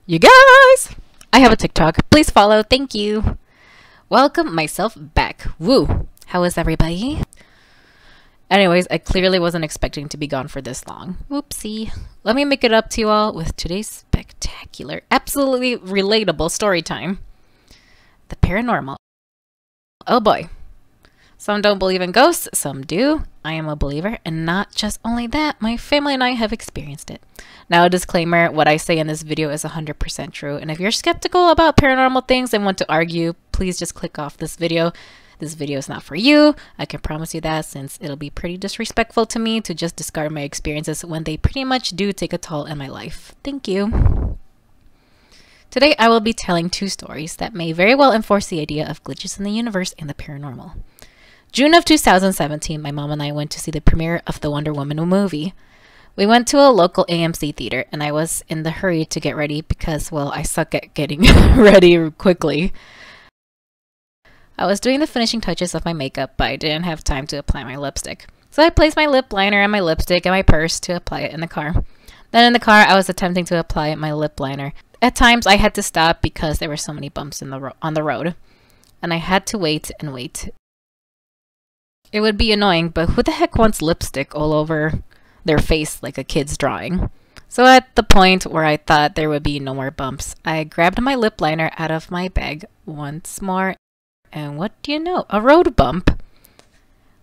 You guys! I have a TikTok. Please follow. Thank you. Welcome myself back. Woo! How is everybody? Anyways, I clearly wasn't expecting to be gone for this long. Whoopsie. Let me make it up to you all with today's spectacular, absolutely relatable story time. The paranormal. Oh boy. Some don't believe in ghosts, some do. I am a believer, and not just only that, my family and I have experienced it. Now, a disclaimer, what I say in this video is 100% true, and if you're skeptical about paranormal things and want to argue, please just click off this video. This video is not for you. I can promise you that, since it'll be pretty disrespectful to me to just discard my experiences when they pretty much do take a toll in my life. Thank you. Today, I will be telling two stories that may very well enforce the idea of glitches in the universe and the paranormal. June of 2017, my mom and I went to see the premiere of the Wonder Woman movie. We went to a local AMC theater, and I was in the hurry to get ready because, well, I suck at getting ready quickly. I was doing the finishing touches of my makeup, but I didn't have time to apply my lipstick. So I placed my lip liner and my lipstick in my purse to apply it in the car. Then in the car, I was attempting to apply my lip liner. At times, I had to stop because there were so many bumps on the road, and I had to wait and wait. It would be annoying, but who the heck wants lipstick all over their face like a kid's drawing? So at the point where I thought there would be no more bumps, I grabbed my lip liner out of my bag once more, and what do you know? A road bump!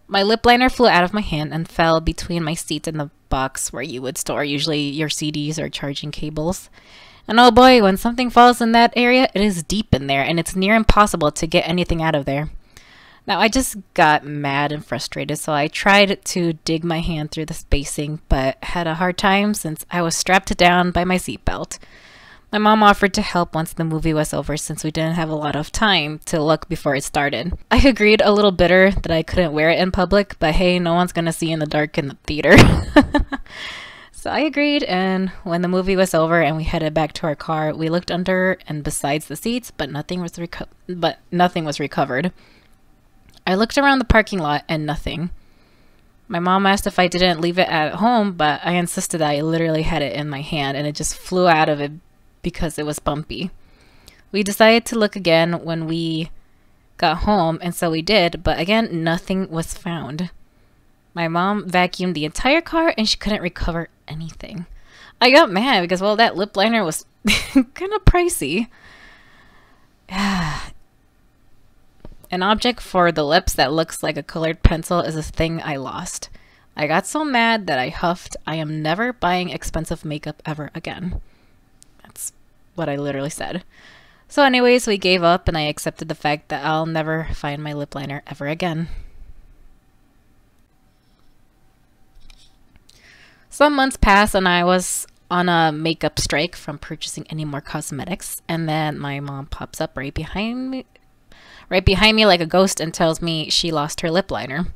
My lip liner flew out of my hand and fell between my seat and the box where you would store usually your CDs or charging cables. And oh boy, when something falls in that area, it is deep in there, and it's near impossible to get anything out of there. Now, I just got mad and frustrated, so I tried to dig my hand through the spacing, but had a hard time since I was strapped down by my seatbelt. My mom offered to help once the movie was over since we didn't have a lot of time to look before it started. I agreed, a little bitter that I couldn't wear it in public, but hey, no one's gonna see in the dark in the theater. So I agreed, and when the movie was over and we headed back to our car, we looked under and besides the seats, but nothing was recovered. I looked around the parking lot and nothing. My mom asked if I didn't leave it at home, but I insisted that I literally had it in my hand and it just flew out of it because it was bumpy. We decided to look again when we got home, and so we did, but again, nothing was found. My mom vacuumed the entire car and she couldn't recover anything. I got mad because, well, that lip liner was kind of pricey. An object for the lips that looks like a colored pencil is a thing I lost. I got so mad that I huffed, "I am never buying expensive makeup ever again." That's what I literally said. So anyways, we gave up and I accepted the fact that I'll never find my lip liner ever again. Some months passed and I was on a makeup strike from purchasing any more cosmetics, and then my mom pops up right behind me like a ghost and tells me she lost her lip liner.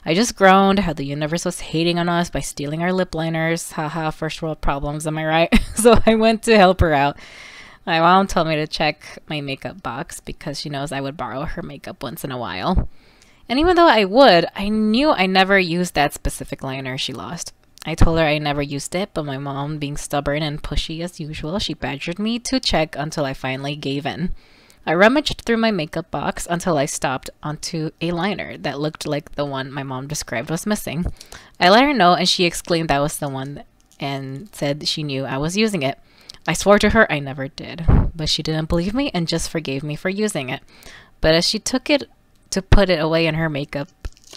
I just groaned how the universe was hating on us by stealing our lip liners. Haha, first world problems, am I right? So I went to help her out. My mom told me to check my makeup box because she knows I would borrow her makeup once in a while. And even though I would, I knew I never used that specific liner she lost. I told her I never used it, but my mom, being stubborn and pushy as usual, she badgered me to check until I finally gave in. I rummaged through my makeup box until I stopped onto a liner that looked like the one my mom described was missing. I let her know and she exclaimed that was the one and said she knew I was using it. I swore to her I never did, but she didn't believe me and just forgave me for using it. But as she took it to put it away in her makeup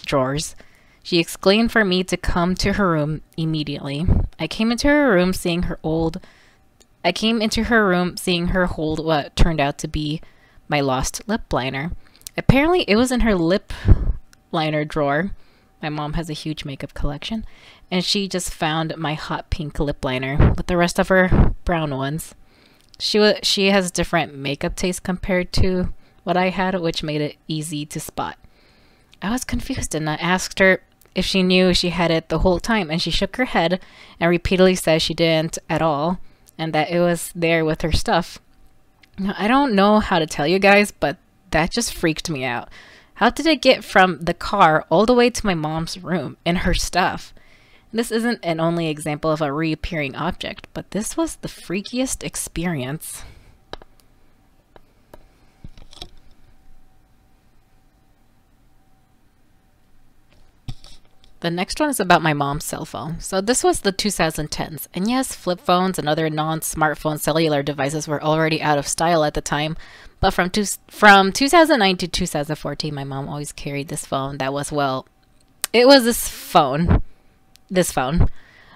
drawers, she exclaimed for me to come to her room immediately. I came into her room seeing her hold what turned out to be my lost lip liner. Apparently it was in her lip liner drawer. My mom has a huge makeup collection, and she just found my hot pink lip liner with the rest of her brown ones. She has different makeup taste compared to what I had, which made it easy to spot. I was confused and I asked her if she knew she had it the whole time, and she shook her head and repeatedly said she didn't at all and that it was there with her stuff. Now, I don't know how to tell you guys, but that just freaked me out. How did it get from the car all the way to my mom's room and her stuff? This isn't an only example of a reappearing object, but this was the freakiest experience. The next one is about my mom's cell phone. So this was the 2010s. And yes, flip phones and other non-smartphone cellular devices were already out of style at the time. But from 2009 to 2014, my mom always carried this phone that was, well, it was this phone. This phone.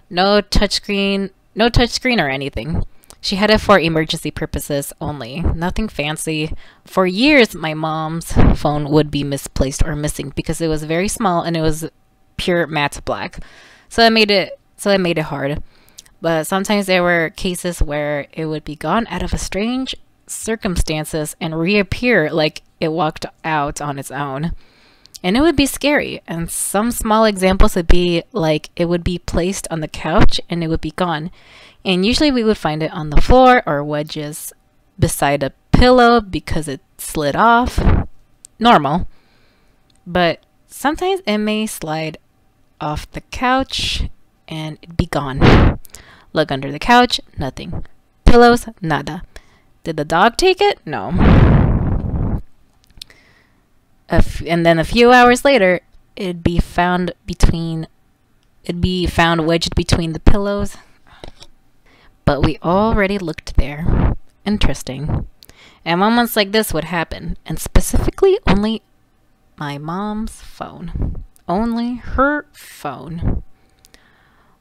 No touchscreen or anything. She had it for emergency purposes only. Nothing fancy. For years, my mom's phone would be misplaced or missing because it was very small and it was pure matte black. So it made it hard. But sometimes there were cases where it would be gone out of a strange circumstances and reappear like it walked out on its own. And it would be scary. And some small examples would be like it would be placed on the couch and it would be gone. And usually we would find it on the floor or wedges beside a pillow because it slid off. Normal. But sometimes it may slide off the couch and it'd be gone. Look under the couch, nothing. Pillows, nada. Did the dog take it? No. And then a few hours later, it'd be found wedged between the pillows. But we already looked there. Interesting. And moments like this would happen, and specifically only my mom's phone. Only her phone.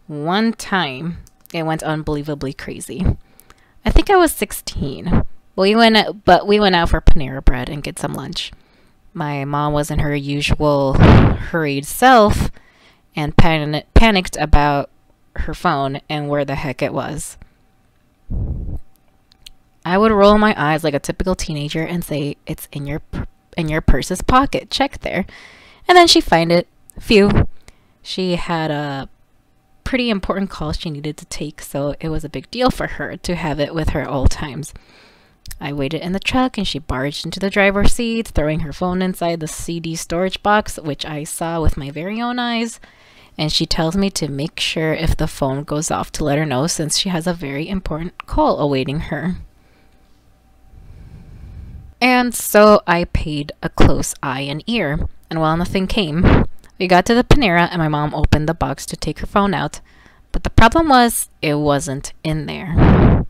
One time, it went unbelievably crazy. I think I was 16. We went out for Panera Bread and get some lunch. My mom was in her usual hurried self and panicked about her phone and where the heck it was. I would roll my eyes like a typical teenager and say, "It's in your purse's pocket. Check there." And then she'd find it. Phew. She had a pretty important call she needed to take, so it was a big deal for her to have it with her at all times. I waited in the truck and she barged into the driver's seat, throwing her phone inside the CD storage box, which I saw with my very own eyes. And she tells me to make sure if the phone goes off to let her know, since she has a very important call awaiting her. And so I paid a close eye and ear. And while nothing came, we got to the Panera and my mom opened the box to take her phone out. But the problem was, it wasn't in there.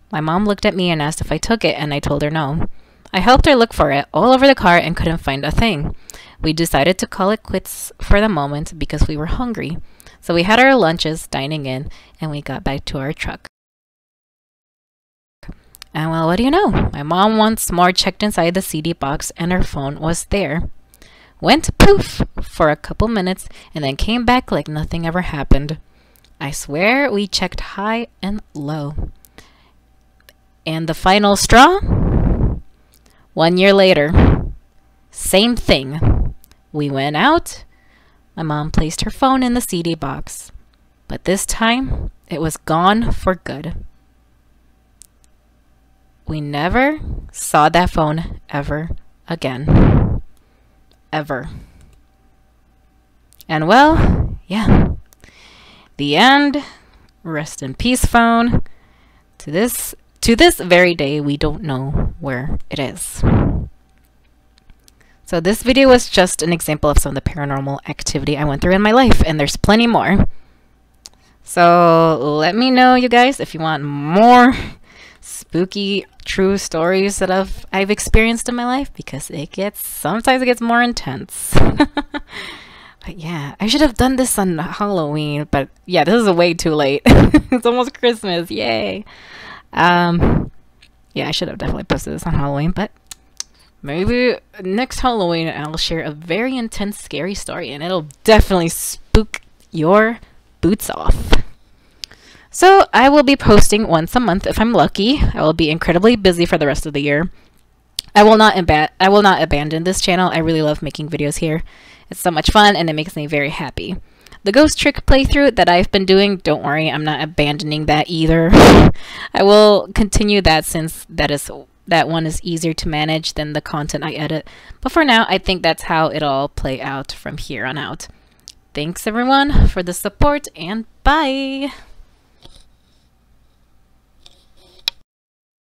My mom looked at me and asked if I took it, and I told her no. I helped her look for it all over the car and couldn't find a thing. We decided to call it quits for the moment because we were hungry. So we had our lunches dining in and we got back to our truck. And well, what do you know? My mom once more checked inside the CD box and her phone was there. Went poof for a couple minutes and then came back like nothing ever happened. I swear we checked high and low. And the final straw? 1 year later. Same thing. We went out. My mom placed her phone in the CD box. But this time, it was gone for good. We never saw that phone ever again. Ever. And well, yeah. The end. Rest in peace, phone. To this very day, we don't know where it is. So this video was just an example of some of the paranormal activity I went through in my life, and there's plenty more. So let me know, you guys, if you want more spooky true stories that I've experienced in my life, because sometimes it gets more intense. But yeah, I should have done this on Halloween, but yeah, this is way too late. It's almost Christmas, yay. Yeah, I should have definitely posted this on Halloween, but maybe next Halloween I'll share a very intense, scary story, and it'll definitely spook your boots off. So I will be posting once a month if I'm lucky. I will be incredibly busy for the rest of the year. I will not abandon this channel. I really love making videos here. It's so much fun and it makes me very happy. The ghost trick playthrough that I've been doing, don't worry, I'm not abandoning that either. I will continue that since that one is easier to manage than the content I edit. But for now, I think that's how it'll play out from here on out. Thanks everyone for the support, and bye!